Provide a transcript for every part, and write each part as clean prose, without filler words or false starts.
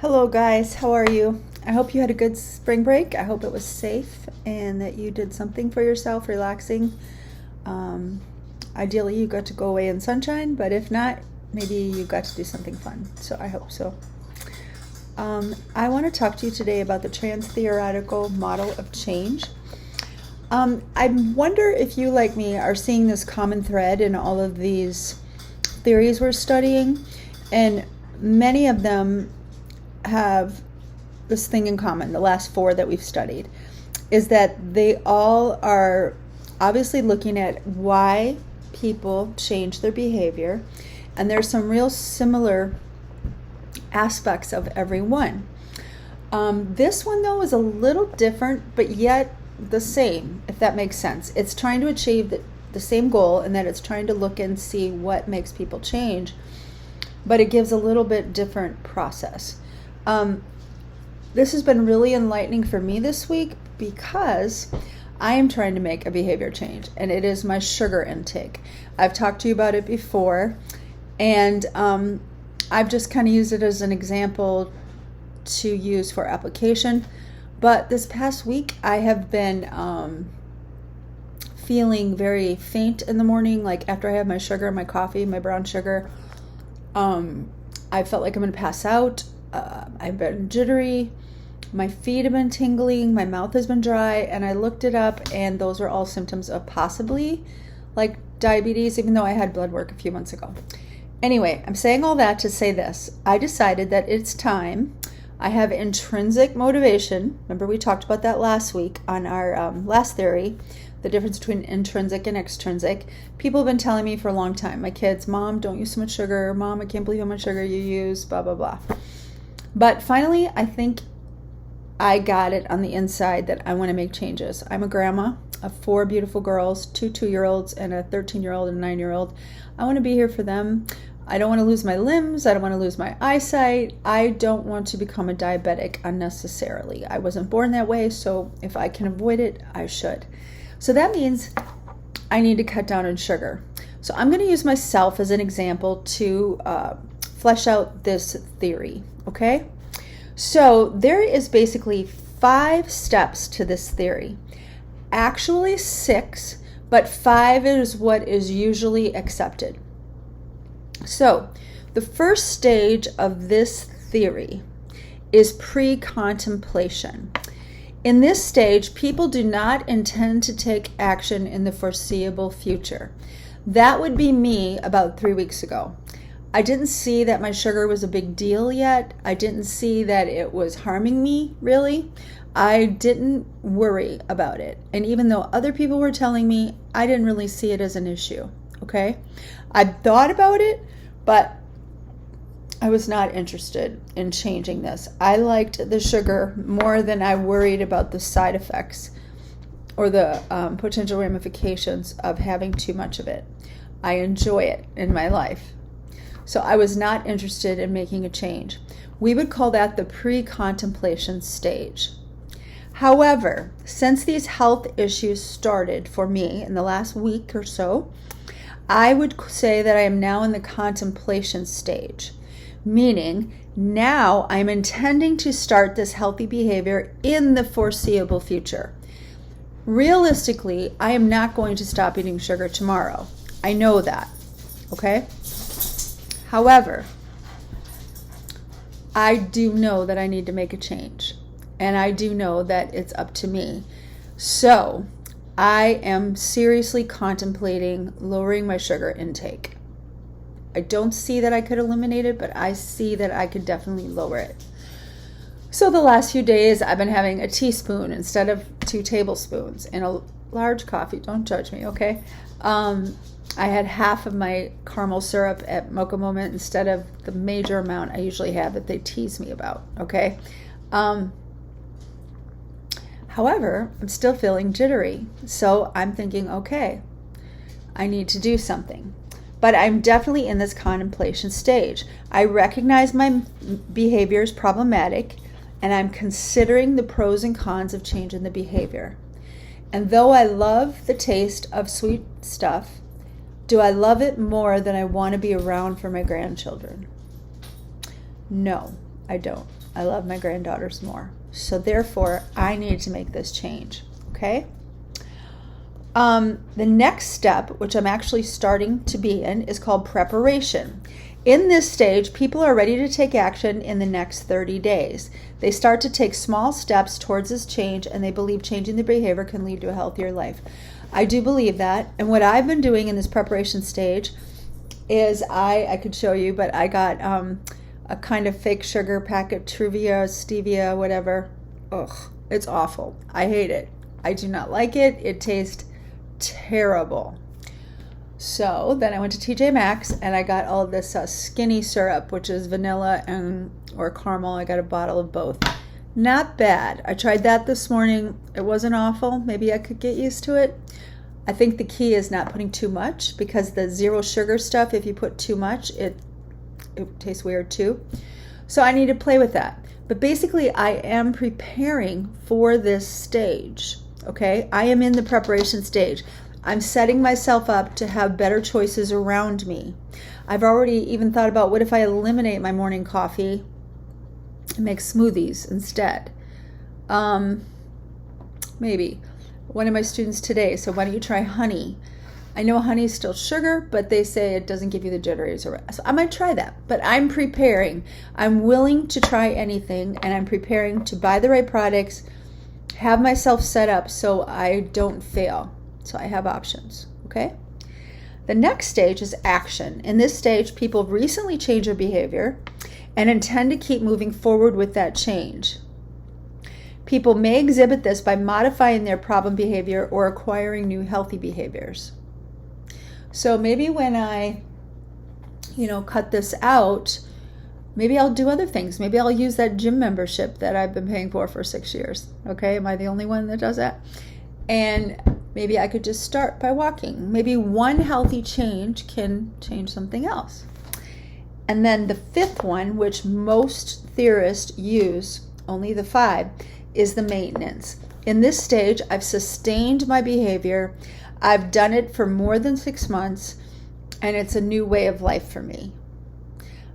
Hello guys, how are you? I hope you had a good spring break. I hope it was safe and that you did something for yourself, relaxing. Ideally you got to go away in sunshine, but if not, maybe you got to do something fun. So I hope so. I want to talk to you today about the Transtheoretical model of change. I wonder if you, like me, are seeing this common thread in all of these theories we're studying, and many of them have this thing in common. The last four that we've studied is that they all are obviously looking at why people change their behavior, and there's some real similar aspects of every one. This one though is a little different, but yet the same, if that makes sense. It's trying to achieve the same goal, and that it's trying to look and see what makes people change, but it gives a little bit different process. This has been really enlightening for me this week because I am trying to make a behavior change, and it is my sugar intake. I've talked to you about it before, and I've just kind of used it as an example to use for application. But this past week, I have been feeling very faint in the morning, like after I have my sugar, my coffee, my brown sugar. I felt like I'm going to pass out. I've been jittery, my feet have been tingling, my mouth has been dry, and I looked it up, and those were all symptoms of possibly like diabetes, even though I had blood work a few months ago. Anyway, I'm saying all that to say this. I decided that it's time. I have intrinsic motivation. Remember, we talked about that last week on our last theory, the difference between intrinsic and extrinsic. People have been telling me for a long time, my kids, Mom, don't use so much sugar. Mom, I can't believe how much sugar you use, blah, blah, blah. But finally, I think I got it on the inside that I want to make changes. I'm a grandma of 4 beautiful girls, 2 2-year-olds, and a 13-year-old and a 9-year-old. I want to be here for them. I don't want to lose my limbs. I don't want to lose my eyesight. I don't want to become a diabetic unnecessarily. I wasn't born that way, so if I can avoid it, I should. So that means I need to cut down on sugar. So I'm going to use myself as an example to flesh out this theory, okay? So there is basically 5 steps to this theory. Actually 6, but 5 is what is usually accepted. So the first stage of this theory is pre-contemplation. In this stage, people do not intend to take action in the foreseeable future. That would be me about 3 weeks ago. I didn't see that my sugar was a big deal yet. I didn't see that it was harming me, really. I didn't worry about it. And even though other people were telling me, I didn't really see it as an issue, okay? I thought about it, but I was not interested in changing this. I liked the sugar more than I worried about the side effects or the potential ramifications of having too much of it. I enjoy it in my life. So I was not interested in making a change. We would call that the pre-contemplation stage. However, since these health issues started for me in the last week or so, I would say that I am now in the contemplation stage, meaning now I'm intending to start this healthy behavior in the foreseeable future. Realistically, I am not going to stop eating sugar tomorrow. I know that, okay? However, I do know that I need to make a change, and I do know that it's up to me. So I am seriously contemplating lowering my sugar intake. I don't see that I could eliminate it, but I see that I could definitely lower it. So the last few days, I've been having a teaspoon instead of 2 tablespoons in a large coffee. Don't judge me, okay? I had half of my caramel syrup at Mocha Moment instead of the major amount I usually have that they tease me about, okay? However, I'm still feeling jittery, so I'm thinking, okay, I need to do something. But I'm definitely in this contemplation stage. I recognize my behavior is problematic, and I'm considering the pros and cons of changing the behavior. And though I love the taste of sweet stuff, do I love it more than I want to be around for my grandchildren? No, I don't. I love my granddaughters more. So therefore, I need to make this change, okay? The next step, which I'm actually starting to be in, is called preparation. In this stage, people are ready to take action in the next 30 days. They start to take small steps towards this change, and they believe changing their behavior can lead to a healthier life. I do believe that. And what I've been doing in this preparation stage is I could show you, but I got a kind of fake sugar packet, Truvia, stevia, whatever. Ugh, it's awful. I hate it. I do not like it. It tastes terrible. So then I went to TJ Maxx and I got all of this skinny syrup, which is vanilla or caramel. I got a bottle of both. Not bad. I tried that this morning. It wasn't awful. Maybe I could get used to it. I think the key is not putting too much, because the zero sugar stuff, if you put too much, it tastes weird too. So I need to play with that. But basically, I am preparing for this stage. Okay? I am in the preparation stage. I'm setting myself up to have better choices around me. I've already even thought about, what if I eliminate my morning coffee and make smoothies instead? Maybe. One of my students today said, why don't you try honey? I know honey is still sugar, but they say it doesn't give you the jitteries. So I might try that. But I'm preparing. I'm willing to try anything, and I'm preparing to buy the right products, have myself set up so I don't fail. So I have options, okay? The next stage is action. In this stage, people recently change their behavior and intend to keep moving forward with that change. People may exhibit this by modifying their problem behavior or acquiring new healthy behaviors. So maybe when I, cut this out, maybe I'll do other things. Maybe I'll use that gym membership that I've been paying for 6 years. Okay, am I the only one that does that? And maybe I could just start by walking. Maybe one healthy change can change something else. And then the fifth one, which most theorists use, only the 5, is the maintenance. In this stage, I've sustained my behavior. I've done it for more than 6 months, and it's a new way of life for me.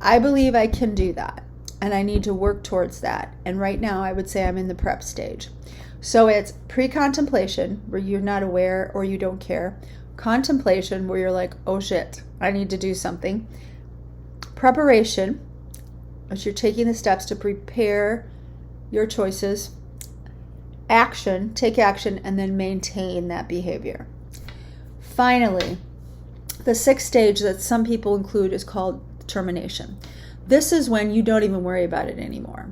I believe I can do that, and I need to work towards that. And right now, I would say I'm in the prep stage. So it's pre-contemplation, where you're not aware or you don't care. Contemplation, where you're like, oh shit, I need to do something. Preparation, which you're taking the steps to prepare your choices. Action, take action, and then maintain that behavior. Finally, the 6th stage that some people include is called termination. This is when you don't even worry about it anymore.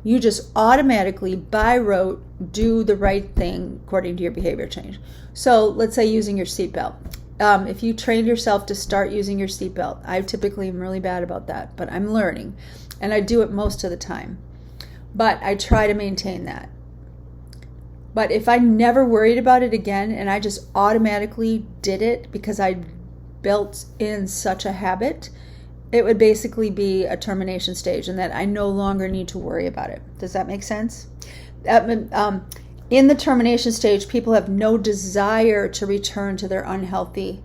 You just automatically, by rote, do the right thing according to your behavior change. So let's say using your seatbelt. If you trained yourself to start using your seatbelt, I typically am really bad about that, but I'm learning, and I do it most of the time. But I try to maintain that. But if I never worried about it again and I just automatically did it because I built in such a habit, it would basically be a termination stage, and that I no longer need to worry about it. Does that make sense? In the termination stage, people have no desire to return to their unhealthy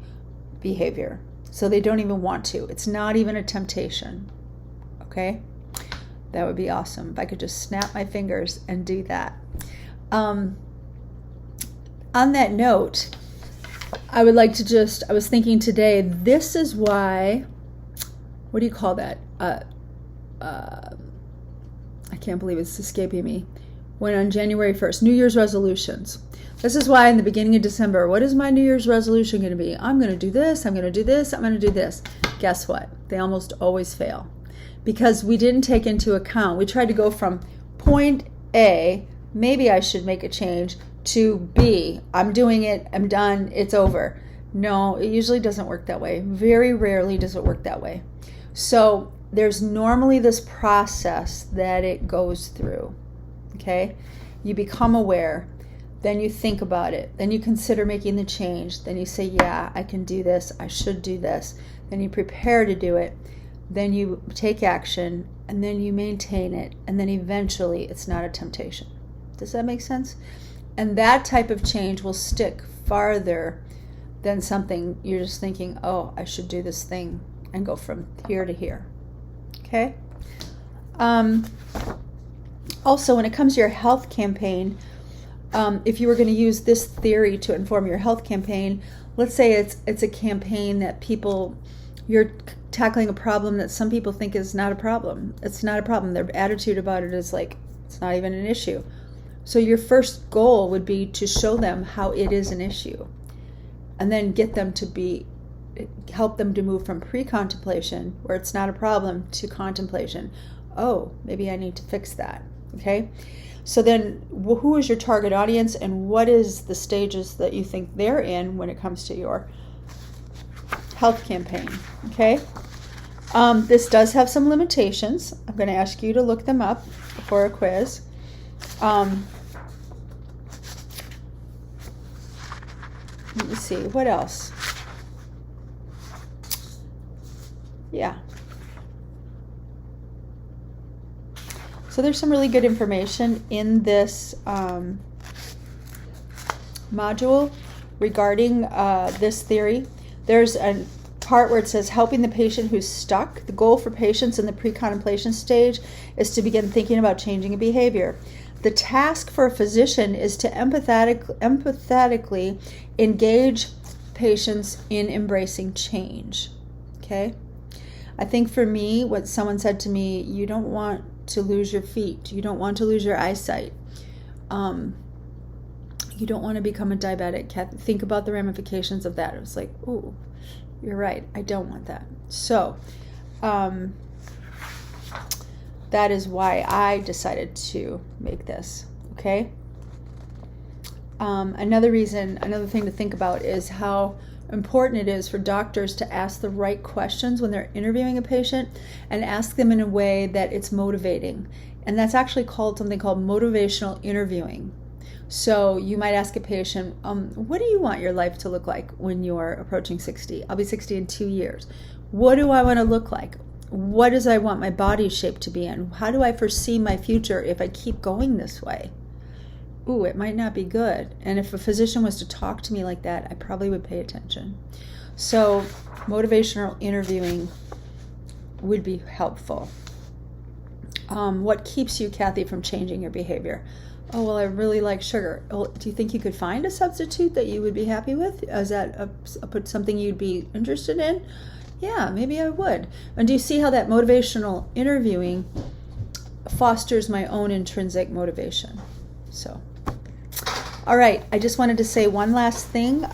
behavior. So they don't even want to. It's not even a temptation. Okay? That would be awesome if I could just snap my fingers and do that. On that note, I would like to I was thinking today, this is why, what do you call that? I can't believe it's escaping me. When on January 1st, New Year's resolutions. This is why in the beginning of December, what is my New Year's resolution going to be? I'm going to do this, I'm going to do this, I'm going to do this. Guess what? They almost always fail. Because we didn't take into account, we tried to go from point A, maybe I should make a change, to B, I'm doing it, I'm done, it's over. No, it usually doesn't work that way. Very rarely does it work that way. So there's normally this process that it goes through. Okay? You become aware, then you think about it, then you consider making the change, then you say, yeah, I can do this, I should do this, then you prepare to do it, then you take action, and then you maintain it, and then eventually it's not a temptation. Does that make sense? And that type of change will stick farther than something you're just thinking, oh, I should do this thing, and go from here to here. Okay? Also, when it comes to your health campaign, if you were going to use this theory to inform your health campaign, let's say it's a campaign that you're tackling a problem that some people think is not a problem. It's not a problem. Their attitude about it is like, it's not even an issue. So your first goal would be to show them how it is an issue, and then help them to move from pre-contemplation, where it's not a problem, to contemplation. Oh, maybe I need to fix that. Okay? So then who is your target audience, and what is the stages that you think they're in when it comes to your health campaign? Okay? This does have some limitations. I'm going to ask you to look them up for a quiz. Let me see, what else? Yeah. So there's some really good information in this module regarding this theory. There's a part where it says helping the patient who's stuck. The goal for patients in the pre-contemplation stage is to begin thinking about changing a behavior. The task for a physician is to empathetically engage patients in embracing change. Okay? I think for me, what someone said to me, you don't want to lose your feet. You don't want to lose your eyesight. You don't want to become a diabetic. Think about the ramifications of that. It was like, ooh, you're right. I don't want that. So, that is why I decided to make this, okay? Another thing to think about is how important it is for doctors to ask the right questions when they're interviewing a patient, and ask them in a way that it's motivating. And that's actually something called motivational interviewing. So you might ask a patient, what do you want your life to look like when you're approaching 60? I'll be 60 in 2 years. What do I want to look like? What does I want my body shape to be in? How do I foresee my future if I keep going this way? Ooh, it might not be good. And if a physician was to talk to me like that, I probably would pay attention. So motivational interviewing would be helpful. What keeps you, Kathy, from changing your behavior? Oh, well, I really like sugar. Well, do you think you could find a substitute that you would be happy with? Is that something you'd be interested in? Yeah, maybe I would. And do you see how that motivational interviewing fosters my own intrinsic motivation? So, all right, I just wanted to say one last thing.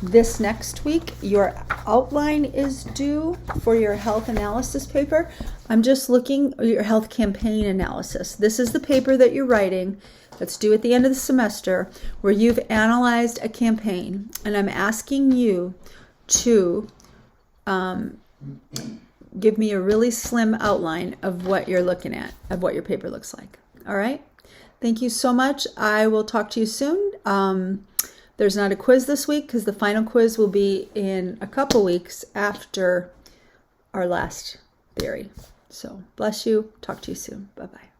This next week, your outline is due for your health analysis paper. I'm just looking at your health campaign analysis. This is the paper that you're writing that's due at the end of the semester, where you've analyzed a campaign, and I'm asking you to give me a really slim outline of what you're looking at, of what your paper looks like. All right? Thank you so much. I will talk to you soon. There's not a quiz this week because the final quiz will be in a couple weeks after our last theory. So bless you. Talk to you soon. Bye-bye.